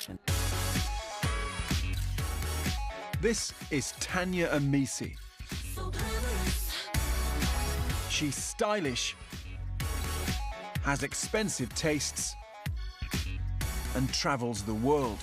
introduction. This is Tanya Amisi. She's stylish, has expensive tastes, and travels the world.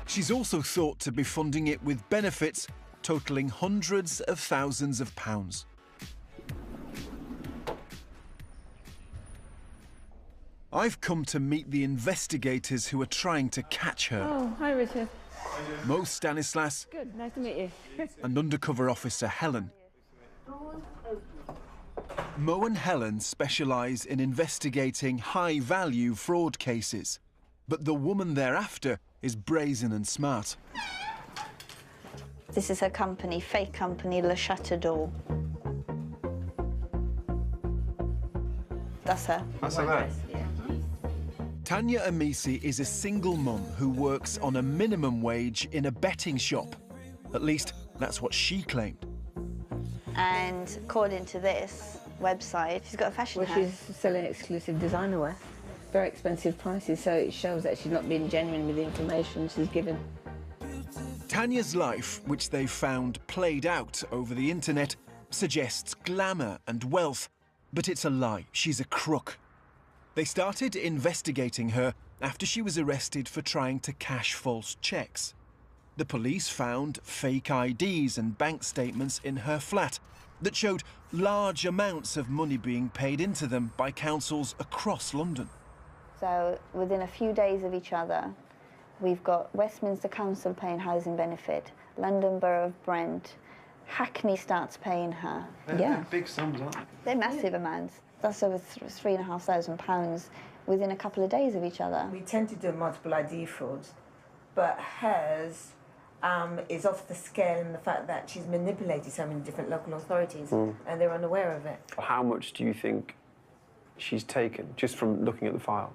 She's also thought to be funding it with benefits totalling hundreds of thousands of pounds. I've come to meet the investigators who are trying to catch her. Oh, hi, Richard. Mo Stanislas. Good, nice to meet you. And undercover officer Helen. Mo and Helen specialise in investigating high-value fraud cases. But the woman they're after is brazen and smart. This is her company, fake company, Le Chateau d'Or. That's her. That's her. Yeah. Tanya Amisi is a single mum who works on a minimum wage in a betting shop. At least, that's what she claimed. And according to this website, she's got a fashion house. She's selling exclusive designer wear. Very expensive prices, so it shows that she's not being genuine with the information she's given. Tanya's life, which they've found played out over the internet, suggests glamour and wealth, but it's a lie. She's a crook. They started investigating her after she was arrested for trying to cash false cheques. The police found fake IDs and bank statements in her flat that showed large amounts of money being paid into them by councils across London. So within a few days of each other, we've got Westminster Council paying housing benefit, London Borough of Brent, Hackney starts paying her. They're big sums, aren't they? They're massive amounts. That's over £3,500 within a couple of days of each other. We tend to do multiple ID frauds, but hers is off the scale in the fact that she's manipulated so many different local authorities and they're unaware of it. How much do you think she's taken, just from looking at the file?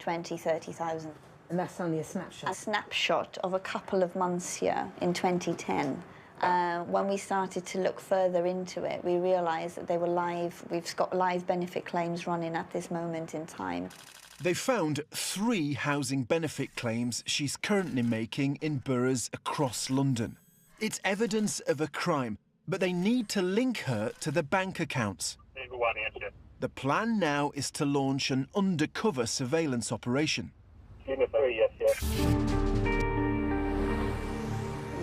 20, 30,000. And that's only a snapshot. A snapshot of a couple of months here in 2010. When we started to look further into it, we realised that they were live. We've got live benefit claims running at this moment in time. They found 3 housing benefit claims she's currently making in boroughs across London. It's evidence of a crime, but they need to link her to the bank accounts. The plan now is to launch an undercover surveillance operation.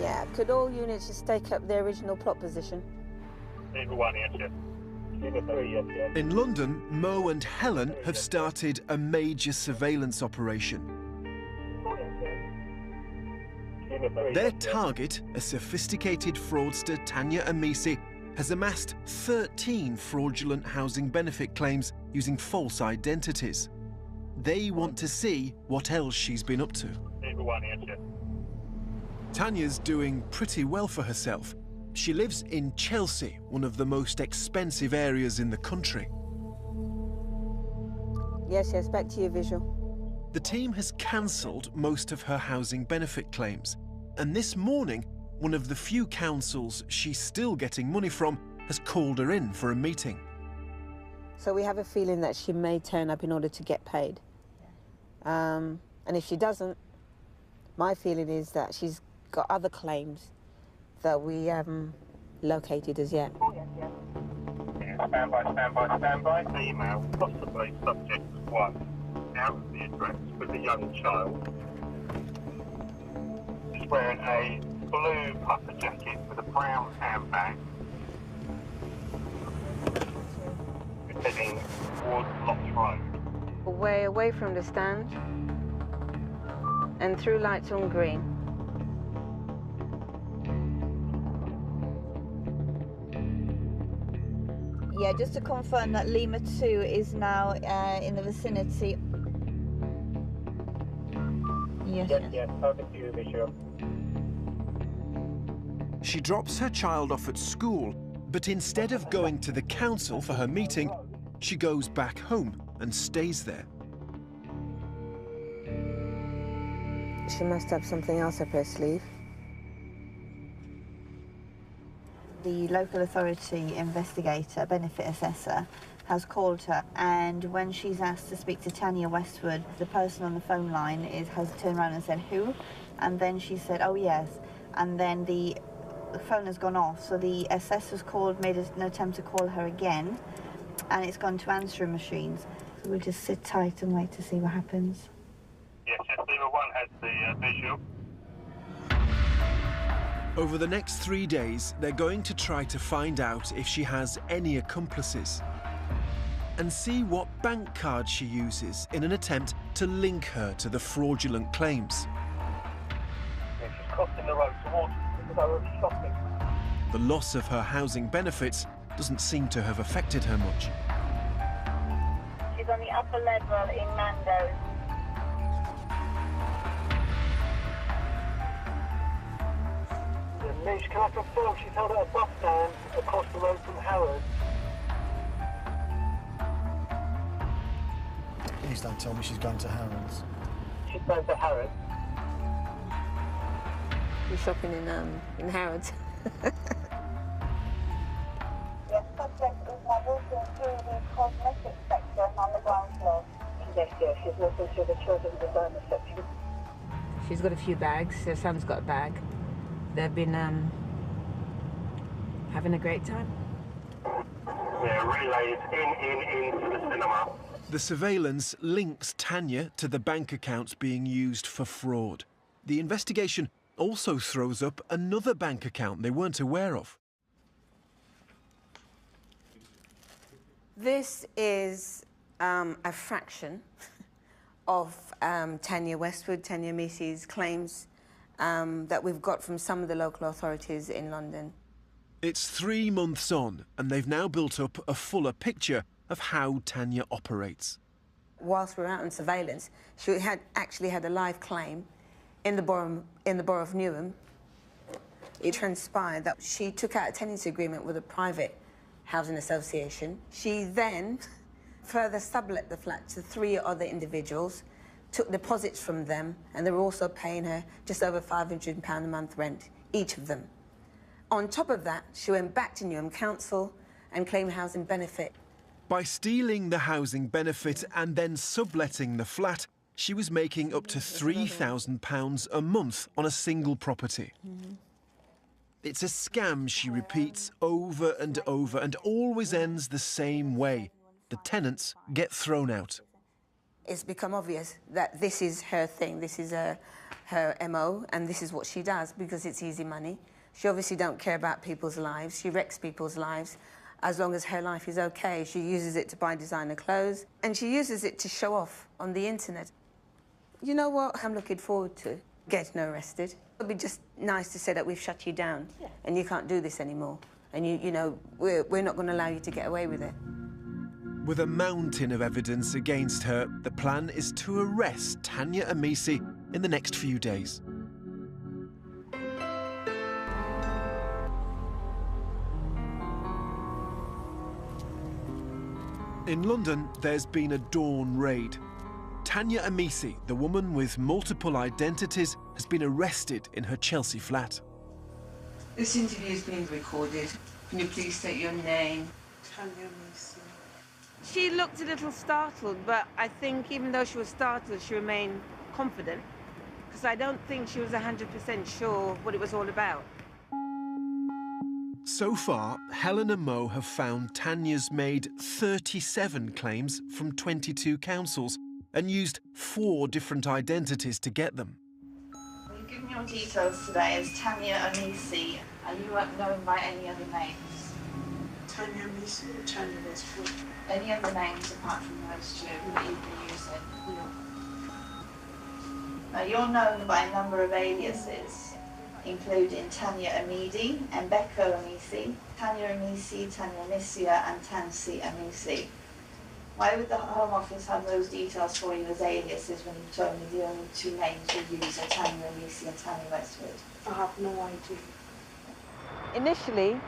Yeah, could all units just take up their original plot position? In London, Mo and Helen have started a major surveillance operation. Their target, a sophisticated fraudster, Tanya Amisi, has amassed 13 fraudulent housing benefit claims using false identities. They want to see what else she's been up to. Tanya's doing pretty well for herself. She lives in Chelsea, one of the most expensive areas in the country. Yes, back to your visual. The team has cancelled most of her housing benefit claims. And this morning, one of the few councils she's still getting money from has called her in for a meeting. So we have a feeling that she may turn up in order to get paid. And if she doesn't, my feeling is that she's got other claims that we haven't located as yet. Stand by. Email, possibly subject 1, out of the address with a young child. She's wearing a blue puffer jacket with a brown handbag. Heading towards Locks Road. Way away from the stand and through lights on green. Yeah, just to confirm that Lima 2 is now in the vicinity. Yes. Over to you, Bishop. She drops her child off at school, but instead of going to the council for her meeting, she goes back home and stays there. She must have something else up her sleeve. The local authority investigator, benefit assessor, has called her, and when she's asked to speak to Tanya Westwood, the person on the phone line has turned around and said, "Who?" And then she said, "Oh yes," and then the phone has gone off, so the assessor's called, made an attempt to call her again, and it's gone to answering machines. So we'll just sit tight and wait to see what happens. Yes, yes, Lima 1 has the visual. Over the next 3 days, they're going to try to find out if she has any accomplices and see what bank card she uses in an attempt to link her to the fraudulent claims. Yeah, she's crossing the road towards shopping. The loss of her housing benefits doesn't seem to have affected her much. She's on the upper level in Nando's. Nish, can I confirm she's held at a bus stand across the road from Harrods? Please don't tell me she's going to Harrods. She's going to Harrods. You're shopping in Harrods. Yes, subject is now walking through the cosmetic section on the ground floor. Yes, yes, she's walking through the children's designer section. She's got a few bags. Her son's got a bag. They've been having a great time. Yeah, relays into the cinema. The surveillance links Tanya to the bank accounts being used for fraud. The investigation also throws up another bank account they weren't aware of. This is a fraction of Tanya Westwood, Tanya Misi's claims that we've got from some of the local authorities in London. It's 3 months on, and they've now built up a fuller picture of how Tanya operates. Whilst we were out on surveillance, she actually had a live claim in the borough of Newham. It transpired that she took out a tenancy agreement with a private housing association. She then further sublet the flat to 3 other individuals, took deposits from them, and they were also paying her just over £500 a month rent, each of them. On top of that, she went back to Newham Council and claimed housing benefit. By stealing the housing benefit and then subletting the flat, she was making up to £3,000 a month on a single property. It's a scam, she repeats over and over, and always ends the same way. The tenants get thrown out. It's become obvious that this is her thing, this is her MO, and this is what she does because it's easy money. She obviously don't care about people's lives. She wrecks people's lives. As long as her life is okay, she uses it to buy designer clothes, and she uses it to show off on the internet. You know what I'm looking forward to? Getting her arrested. It'd be just nice to say that we've shut you down, and you can't do this anymore. And you know, we're not going to allow you to get away with it. With a mountain of evidence against her, the plan is to arrest Tanya Amisi in the next few days. In London, there's been a dawn raid. Tanya Amisi, the woman with multiple identities, has been arrested in her Chelsea flat. This interview is being recorded. Can you please state your name? Tanya Amisi. She looked a little startled, but I think even though she was startled, she remained confident, because I don't think she was 100% sure what it was all about. So far, Helen and Mo have found Tanya's made 37 claims from 22 councils and used 4 different identities to get them. You've given your details today as Tanya Amisi. Are you known by any other names? Tanya Amisi or Tanya Westwood? Any other names apart from those 2 that you've been using? No. Now, you're known by a number of aliases, including Tanya Amidi, Mbeko Amisi, Tanya Amisi, Tanya Amisia, and Tansi Amisi. Why would the Home Office have those details for you as aliases when you told me the only 2 names you use are Tanya Amisi and Tanya Westwood? I have no idea. Initially,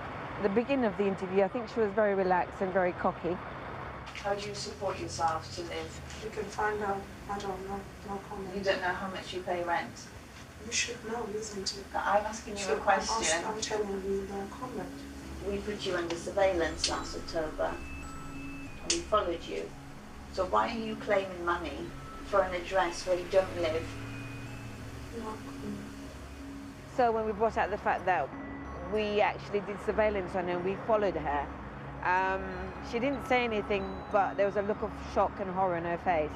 the beginning of the interview, I think she was very relaxed and very cocky. How do you support yourself to live? You can find out. I don't know. No comment. You don't know how much you pay rent? You should know, isn't it? I'm asking you a question. I'm telling you no comment. We put you under surveillance last October. We followed you. So why are you claiming money for an address where you don't live? No. So when we brought out the fact that we actually did surveillance on her and we followed her, she didn't say anything, but there was a look of shock and horror in her face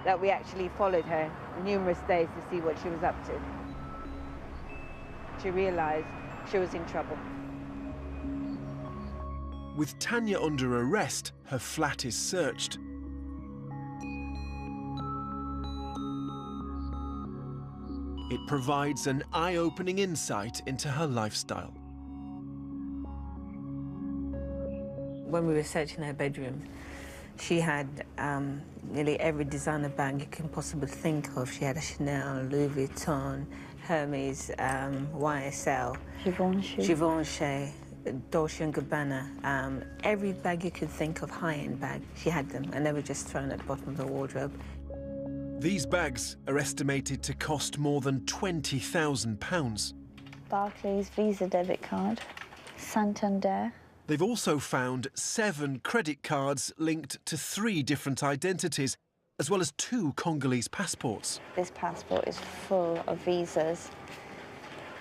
that we actually followed her numerous days to see what she was up to. She realised she was in trouble. With Tanya under arrest, her flat is searched. It provides an eye-opening insight into her lifestyle. When we were searching her bedroom, she had nearly every designer bag you can possibly think of. She had a Chanel, Louis Vuitton, Hermes, YSL, Givenchy, Dolce & Gabbana. Every bag you could think of, high-end bag, she had them, and they were just thrown at the bottom of the wardrobe. These bags are estimated to cost more than £20,000. Barclays Visa debit card, Santander. They've also found 7 credit cards linked to 3 different identities, as well as 2 Congolese passports. This passport is full of visas